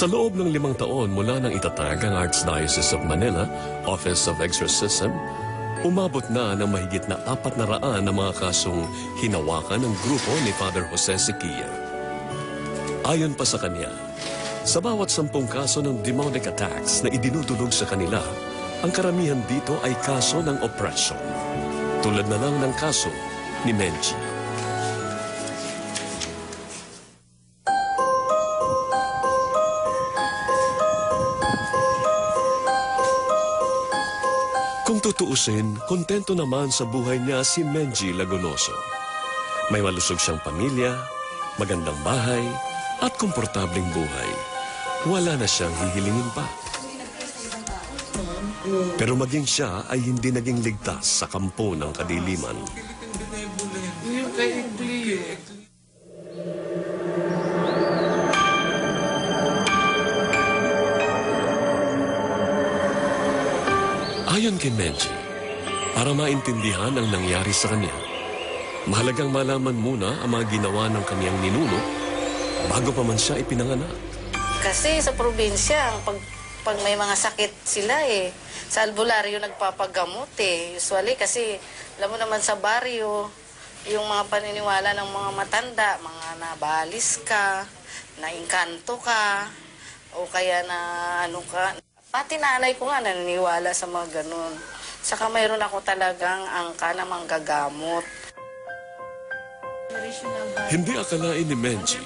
Sa loob ng 5 taon mula nang itatag ang Archdiocese of Manila Office of Exorcism, umabot na ng mahigit na 400 na mga kasong hinawakan ng grupo ni Father Jose Sequia. Ayon pa sa kanya, sa bawat 10 kaso ng demonic attacks na idinudulog sa kanila, ang karamihan dito ay kaso ng oppression. Tulad na lang ng kaso ni Menchi. Kung tutuusin, kontento naman sa buhay niya si Menji Lagunoso. May malusog siyang pamilya, magandang bahay, at komportableng buhay. Wala na siyang hihilingin pa. Pero maging siya ay hindi naging ligtas sa kampo ng kadiliman. Ayon kay Menji, para maintindihan ang nangyari sa kanya, mahalagang malaman muna ang mga ginawa ng kaniyang ninuno bago pa man siya ipinanganak. Kasi sa probinsya, pag may mga sakit sila sa albularyo nagpapagamot Usually kasi, alam mo naman sa baryo, yung mga paniniwala ng mga matanda, mga nabalis ka, naingkanto ka, o kaya na ano ka. Pati nanay ko nga naniniwala sa mga ganun. Saka mayroon ako talagang angka na manggagamot. Hindi akalain ni Menji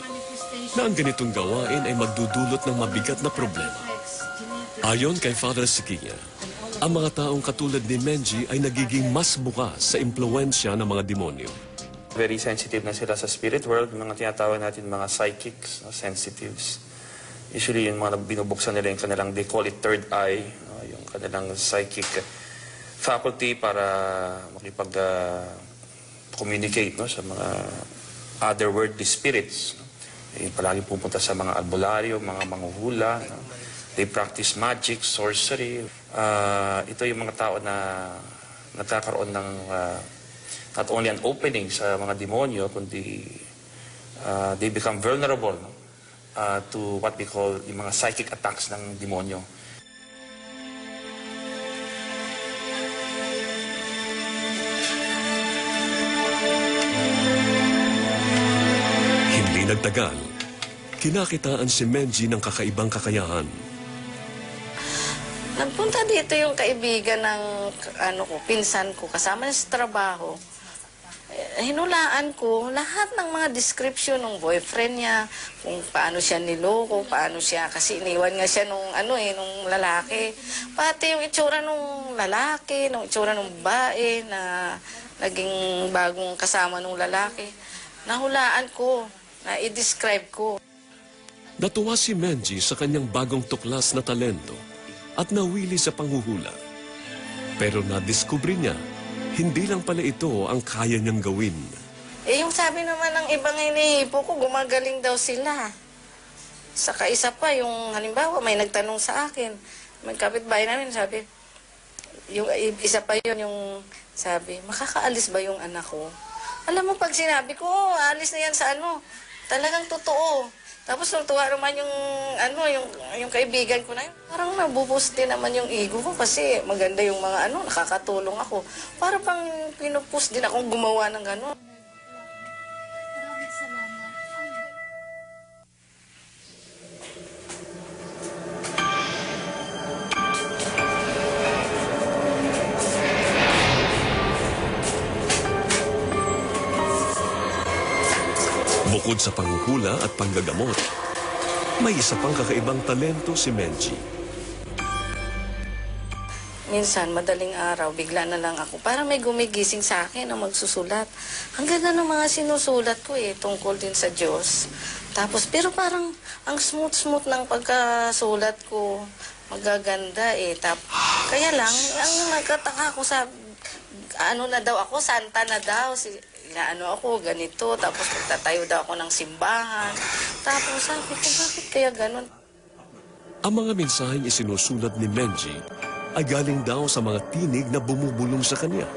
na ang ganitong gawain ay magdudulot ng mabigat na problema. Ayon kay Father Sequia, ang mga taong katulad ni Menji ay nagiging mas bukas sa impluensya ng mga demonyo. Very sensitive na sila sa spirit world, mga tinatawag natin mga psychics, sensitives. Usually, yung mga binubuksan nila yung kanilang, they call it third eye, yung kanilang psychic faculty para makipag-communicate sa mga otherworldly spirits. Palagi pupunta sa mga albularyo, mga manghuhula. They practice magic, sorcery. Ito yung mga tao na nagkakaroon ng not only an opening sa mga demonyo, kundi they become vulnerable to what we call yung mga psychic attacks ng demonyo. Hindi nagtagal, kinakitaan si Menji ng kakaibang kakayahan. Nagpunta dito yung kaibigan ng pinsan ko, kasama niya sa trabaho. Hinulaan ko lahat ng mga description ng boyfriend niya, kung paano siya niloko, paano siya, kasi iniwan nga siya nung nung lalaki. Pati yung itsura nung lalaki, nung itsura nung babae na naging bagong kasama nung lalaki. Nahulaan ko, na i-describe ko. Natuwa si Menji sa kanyang bagong tuklas na talento at nawili sa panghuhula. Pero nadiskubre niya, hindi lang pala ito ang kaya niyang gawin. Yung sabi naman ng ibang inihipo ko, gumagaling daw sila. Saka isa pa, yung halimbawa, may nagtanong sa akin, may kapitbahay namin, sabi, yung isa pa yun, yung sabi, makakaalis ba yung anak ko? Alam mo, pag sinabi ko, alis na yan sa talagang totoo. Tapos tuwa naman yung kaibigan ko na yun. Parang nabubusti naman yung ego ko kasi maganda yung mga nakakatulong ako. Para pang pinupus din akong gumawa ng gano'n. Bukod sa panghuhula at panggagamot, may isa pang kakaibang talento si Menji. Minsan, madaling araw, bigla na lang ako. Parang may gumigising sa akin na magsusulat. Ang ganda ng mga sinusulat ko tungkol din sa Diyos. Tapos, pero parang ang smooth-smooth ng pagkasulat ko. Magaganda kaya lang, ang nagkataka ko sa, na daw ako, santa na daw. Ako, ganito. Tapos magtatayo daw ako ng simbahan. Tapos sabi ko, bakit kaya ganun? Ang mga mensaheng isinusulat ni Menji ay galing daw sa mga tinig na bumubulong sa kanya.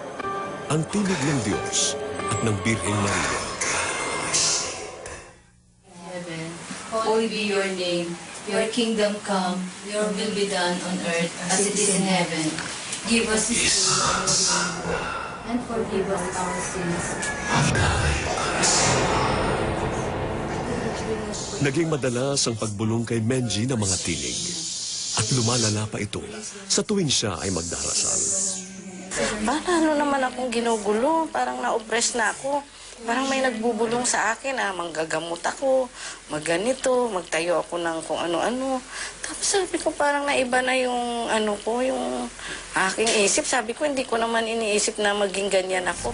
Ang tinig ng Diyos at ng Birheng Maria. Heaven, holy be your name. Your kingdom come, your will be done on earth as it is in heaven. Give us this day our daily bread, and forgive us our sins. Naging madalas ang pagbulong kay Menji ng mga tinig. At lumalala pa ito sa tuwing siya ay magdarasal. Ano naman akong ginugulo, parang na-oppress na ako. Parang may nagbubulong sa akin, manggagamot ako, magganito, magtayo ako ng kung ano-ano. Tapos sabi ko parang naiba na yung yung aking isip. Sabi ko hindi ko naman iniisip na maging ganyan ako.